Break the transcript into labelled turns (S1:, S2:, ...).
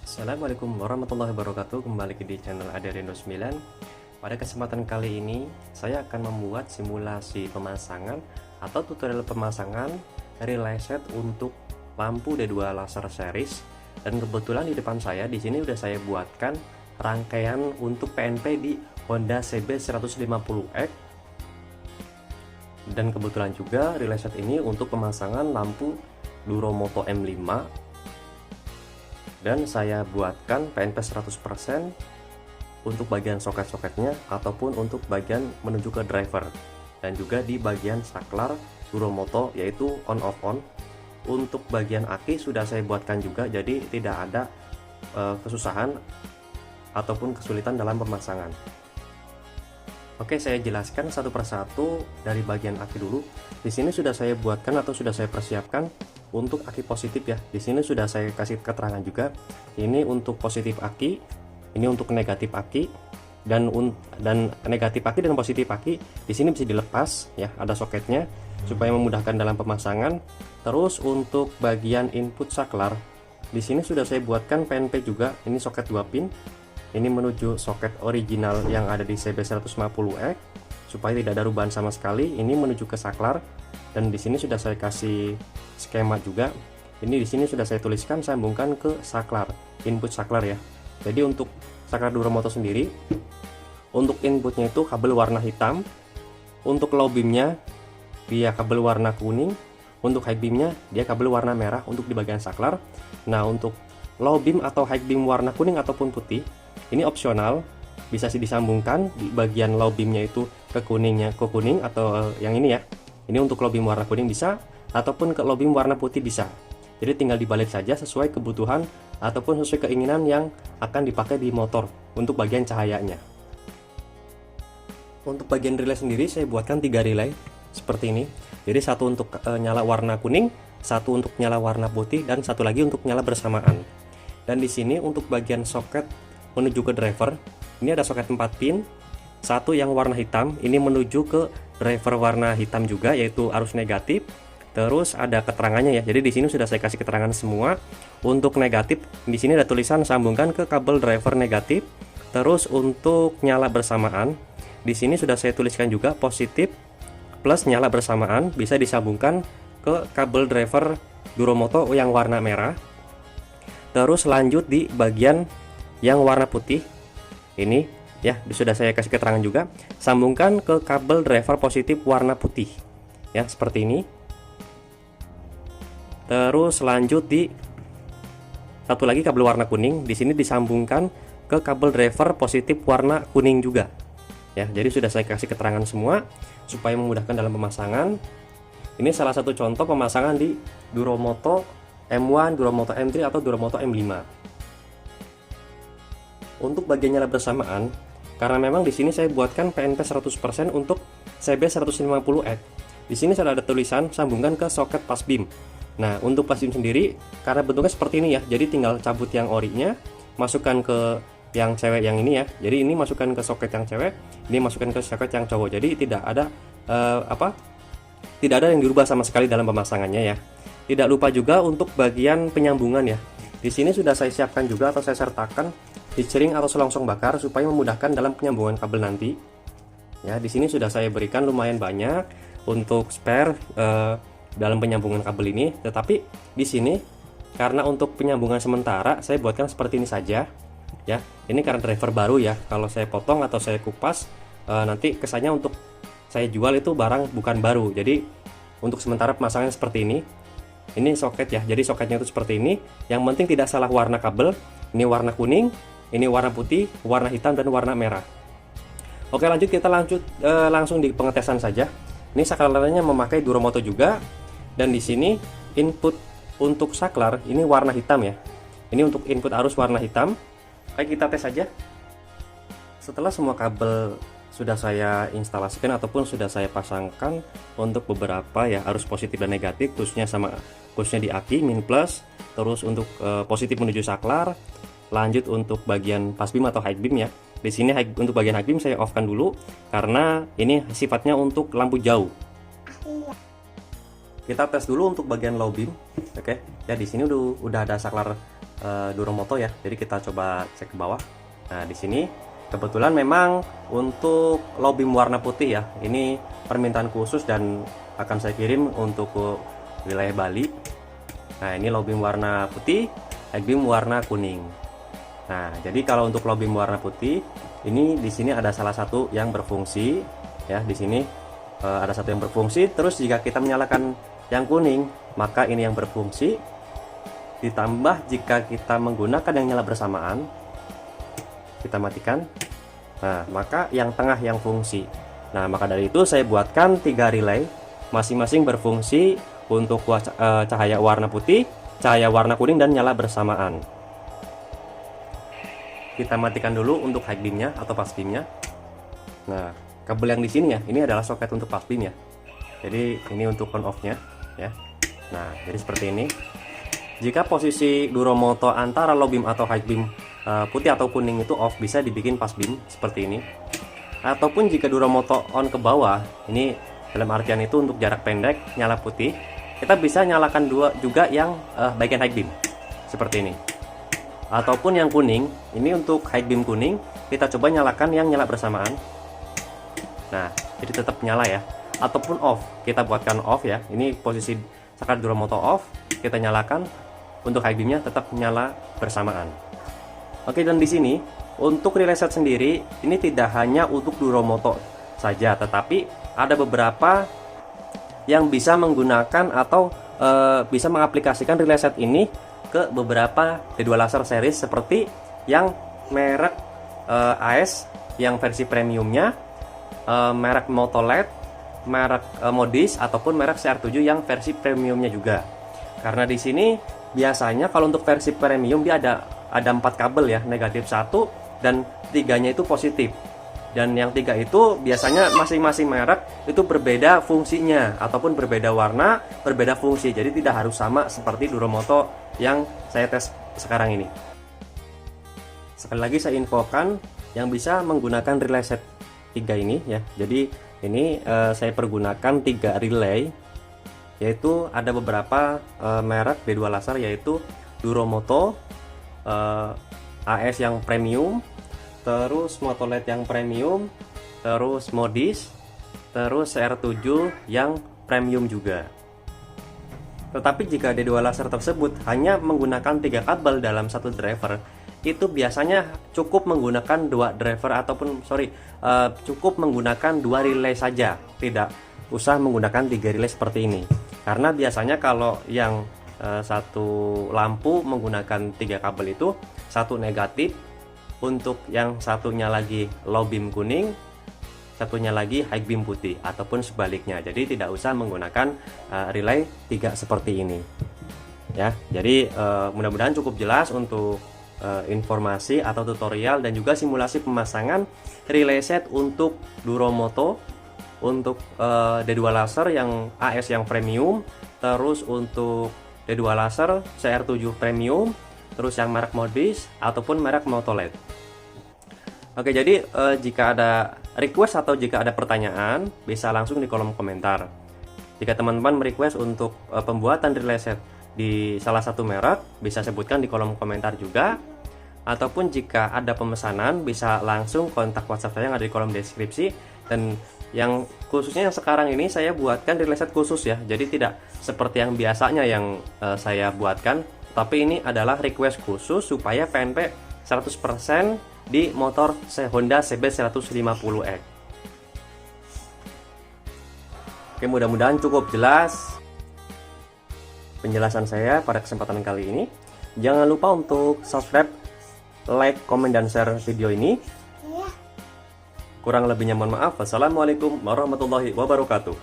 S1: Assalamualaikum warahmatullahi wabarakatuh. Kembali di channel Aderindo 9. Pada kesempatan kali ini saya akan membuat simulasi pemasangan atau tutorial pemasangan relay set untuk lampu D2 laser series. Dan kebetulan di depan saya di sini udah saya buatkan rangkaian untuk PNP di Honda CB 150X. Dan kebetulan juga relay set ini untuk pemasangan lampu Duromoto M5. Dan saya buatkan PNP 100% untuk bagian soket-soketnya ataupun untuk bagian menuju ke driver, dan juga di bagian saklar Duromoto yaitu on off on. Untuk bagian aki sudah saya buatkan juga, jadi tidak ada kesusahan ataupun kesulitan dalam pemasangan. Oke, saya jelaskan satu persatu dari bagian aki dulu. Di sini sudah saya buatkan atau sudah saya persiapkan untuk aki positif ya. Di sini sudah saya kasih keterangan juga. Ini untuk positif aki, ini untuk negatif aki, dan negatif aki dan positif aki di sini bisa dilepas ya, ada soketnya supaya memudahkan dalam pemasangan. Terus untuk bagian input saklar, di sini sudah saya buatkan PNP juga. Ini soket 2 pin. Ini menuju soket original yang ada di CB 150X supaya tidak ada rubahan sama sekali. Ini menuju ke saklar, dan di sini sudah saya kasih skema juga. Ini di sini sudah saya tuliskan sambungkan ke saklar, input saklar ya. Jadi untuk saklar Duromoto sendiri, untuk inputnya itu kabel warna hitam, untuk low beamnya dia kabel warna kuning, untuk high beamnya dia kabel warna merah untuk di bagian saklar. Nah, untuk low beam atau high beam warna kuning ataupun putih ini opsional, bisa sih disambungkan di bagian low beamnya itu ke kuningnya, ke kuning atau yang ini ya. Ini untuk low beam warna kuning bisa, ataupun ke low beam warna putih bisa. Jadi tinggal dibalik saja sesuai kebutuhan ataupun sesuai keinginan yang akan dipakai di motor untuk bagian cahayanya. Untuk bagian relay sendiri saya buatkan 3 relay seperti ini. Jadi satu untuk nyala warna kuning, satu untuk nyala warna putih, dan satu lagi untuk nyala bersamaan. Dan di sini untuk bagian soket menuju ke driver, ini ada soket 4 pin, satu yang warna hitam, ini menuju ke driver warna hitam juga yaitu arus negatif. Terus ada keterangannya ya. Jadi di sini sudah saya kasih keterangan semua. Untuk negatif di sini ada tulisan sambungkan ke kabel driver negatif. Terus untuk nyala bersamaan di sini sudah saya tuliskan juga positif plus nyala bersamaan bisa disambungkan ke kabel driver Duromoto yang warna merah. Terus lanjut di bagian yang warna putih ini ya, sudah saya kasih keterangan juga, sambungkan ke kabel driver positif warna putih ya, seperti ini. Terus lanjut di satu lagi kabel warna kuning, di sini disambungkan ke kabel driver positif warna kuning juga ya. Jadi sudah saya kasih keterangan semua supaya memudahkan dalam pemasangan. Ini salah satu contoh pemasangan di Duromoto M1, Duromoto M3 atau Duromoto M5. Untuk bagian nyala bersamaan, karena memang di sini saya buatkan PNP 100% untuk CB 150X. Di sini sudah ada tulisan sambungkan ke soket pas beam. Nah, untuk pas beam sendiri karena bentuknya seperti ini ya, jadi tinggal cabut yang orinya, masukkan ke yang cewek yang ini ya. Jadi ini masukkan ke soket yang cewek, ini masukkan ke soket yang cowok. Jadi tidak ada tidak ada yang dirubah sama sekali dalam pemasangannya ya. Tidak lupa juga untuk bagian penyambungan ya. Di sini sudah saya siapkan juga atau saya sertakan heat-shrink atau selongsong bakar supaya memudahkan dalam penyambungan kabel nanti. Ya, di sini sudah saya berikan lumayan banyak untuk spare dalam penyambungan kabel ini. Tetapi di sini karena untuk penyambungan sementara saya buatkan seperti ini saja. Ya, ini karena driver baru ya. Kalau saya potong atau saya kupas nanti kesannya untuk saya jual itu barang bukan baru. Jadi untuk sementara pemasangan seperti ini. Ini soket ya. Jadi soketnya itu seperti ini. Yang penting tidak salah warna kabel. Ini warna kuning, ini warna putih, warna hitam, dan warna merah. Oke, lanjut kita langsung di pengetesan saja. Ini saklarnya memakai Duromoto juga, dan di sini input untuk saklar ini warna hitam ya. Ini untuk input arus warna hitam. Oke, kita tes saja. Setelah semua kabel sudah saya instalasikan ataupun sudah saya pasangkan untuk beberapa ya arus positif dan negatif, khususnya di aki min plus. Terus untuk positif menuju saklar. Lanjut untuk bagian pass beam atau high beam ya. Di sini untuk bagian high beam saya off kan dulu karena ini sifatnya untuk lampu jauh. Kita tes dulu untuk bagian low beam. Oke. Ya di sini udah ada saklar Duromoto ya. Jadi kita coba cek ke bawah. Nah, di sini kebetulan memang untuk low beam warna putih ya. Ini permintaan khusus dan akan saya kirim untuk ke wilayah Bali. Nah, ini low beam warna putih, high beam warna kuning. Nah, jadi kalau untuk low beam warna putih, ini di sini ada salah satu yang berfungsi ya. Di sini ada satu yang berfungsi. Terus jika kita menyalakan yang kuning, maka ini yang berfungsi. Ditambah jika kita menggunakan yang nyala bersamaan, kita matikan. Nah, maka yang tengah yang fungsi. Nah, maka dari itu saya buatkan 3 relay, masing-masing berfungsi untuk cahaya warna putih, cahaya warna kuning, dan nyala bersamaan. Kita matikan dulu untuk high beamnya atau fast beamnya. Nah, kabel yang di sini ya, ini adalah soket untuk fast beam ya. Jadi ini untuk on off-nya ya. Nah, jadi seperti ini. Jika posisi Duromoto antara low beam atau high beam putih atau kuning itu off, bisa dibikin fast beam seperti ini. Ataupun jika Duromoto on ke bawah, ini dalam artian itu untuk jarak pendek nyala putih, kita bisa nyalakan juga yang bagian high beam seperti ini. Ataupun yang kuning, ini untuk high beam kuning, kita coba nyalakan yang nyala bersamaan. Nah, jadi tetap nyala ya. Ataupun off, kita buatkan off ya. Ini posisi saklar Duromoto off, kita nyalakan. Untuk high beamnya tetap nyala bersamaan. Oke, dan di sini untuk relay set sendiri ini tidak hanya untuk Duromoto saja, tetapi ada beberapa yang bisa menggunakan atau bisa mengaplikasikan relay set ini ke beberapa D2 laser series seperti yang merek AS yang versi premiumnya, merek Motoled, merek Modis, ataupun merek CR7 yang versi premiumnya juga. Karena di sini biasanya kalau untuk versi premium dia ada 4 kabel ya, negatif 1 dan 3-nya itu positif. Dan yang 3 itu biasanya masing-masing merek itu berbeda fungsinya ataupun berbeda warna, berbeda fungsi. Jadi tidak harus sama seperti Duromoto yang saya tes sekarang ini. Sekali lagi saya infokan yang bisa menggunakan relay set 3 ini ya. Jadi ini saya pergunakan 3 relay, yaitu ada beberapa merek D2 laser, yaitu Duromoto, AS yang premium, terus Motoled yang premium, terus Modis, terus CR7 yang premium juga. Tetapi jika D2 laser tersebut hanya menggunakan 3 kabel dalam satu driver, itu biasanya cukup menggunakan 2 driver ataupun cukup menggunakan 2 relay saja, tidak usah menggunakan 3 relay seperti ini. Karena biasanya kalau yang satu lampu menggunakan 3 kabel itu, satu negatif, untuk yang satunya lagi low beam kuning, satunya lagi high beam putih, ataupun sebaliknya. Jadi tidak usah menggunakan relay 3 seperti ini ya. Jadi mudah-mudahan cukup jelas untuk informasi atau tutorial dan juga simulasi pemasangan relay set untuk Duromoto, untuk D2 laser yang AS yang premium, terus untuk D2 laser CR7 premium, terus yang merek Modis ataupun merek Motoled. Oke, jadi jika ada request atau jika ada pertanyaan bisa langsung di kolom komentar. Jika teman-teman merequest untuk pembuatan relay set di salah satu merek, bisa sebutkan di kolom komentar juga. Ataupun jika ada pemesanan bisa langsung kontak WhatsApp saya yang ada di kolom deskripsi. Dan yang khususnya yang sekarang ini saya buatkan relay set khusus ya. Jadi tidak seperti yang biasanya yang saya buatkan, tapi ini adalah request khusus supaya PNP 100% di motor Honda CB150X. Oke, mudah-mudahan cukup jelas penjelasan saya pada kesempatan kali ini. Jangan lupa untuk subscribe, like, komen, dan share video ini. Kurang lebihnya mohon maaf. Wassalamualaikum warahmatullahi wabarakatuh.